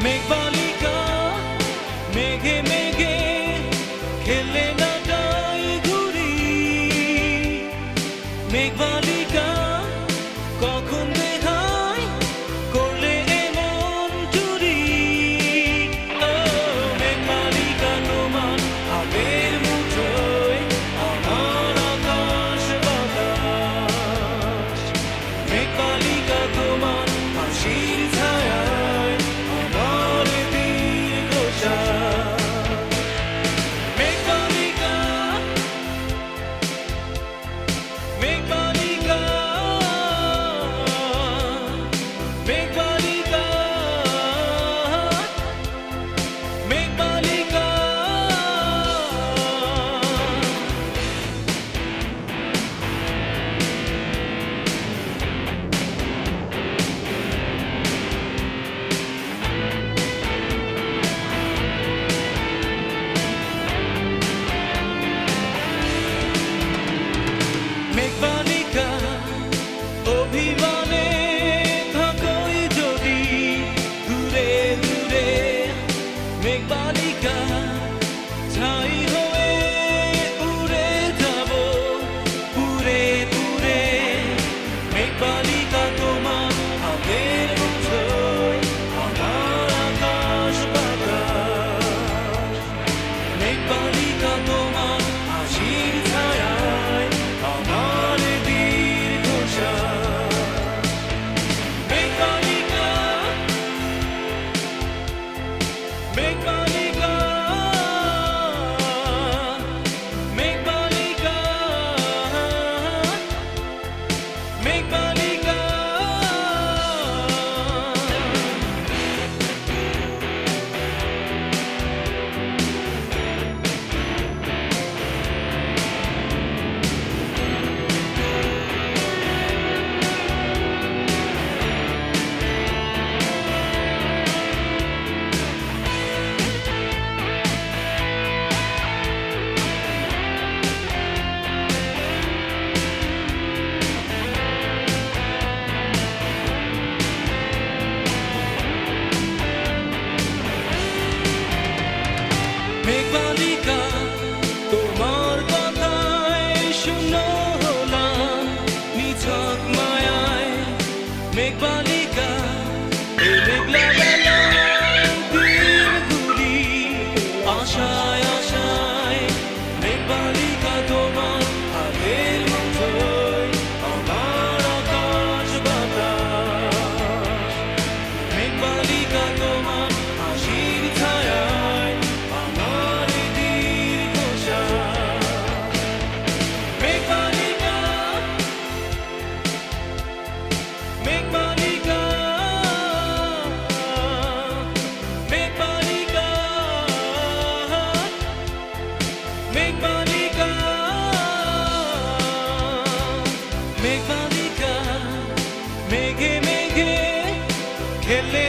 মেঘবালিকা মেঘে মেঘে খেলে না তাই ঘুরি মেঘবালিকা কখন দেখায় করলে এমন চুরি ও মেঘবালিকা তোমার হাতের মুঠোয় আমার আকাশ বাতাস মেঘবালিকা তোমার হাসির ছায়ায় আমার দীর্ঘ শ্বাস মেঘবালিকা মেঘবালিকা মেঘবালিকা মেঘবালিকা মেঘবালিকা অভিমানে থাকোই যদি দূরে দূরে মেঘবালিকা ছাই হয়ে উড়ে যাব পুরে পুরে মেঘবালিকা তোমার হাতের মুঠোয় আমার আকাশ বাতাস মেঘবালিকা তোমার হাসির ছায়ায় আমার দীর্ঘ শ্বাস মেঘবালিকা মেঘবালিকা মেঘবালিকা মেঘবালিকা মেঘবালিকা তোমার কথায় শূন্য হলাম নিছক মায়ায় মেঘবালিকা এই মেঘলা বেলায় দিন ঘুরি আশায় আশায় মেঘবালিকা তোমার হাতের মুঠোয় আমার আকাশ বাতাস মেঘবালিকা তোমার হাসির ছায়ায় আমার দীর্ঘ শ্বাস মেঘবালিকা মেঘবালিকা মেঘবালিকা মেঘবালিকা মেঘবালিকা মেঘে মেঘে খেলে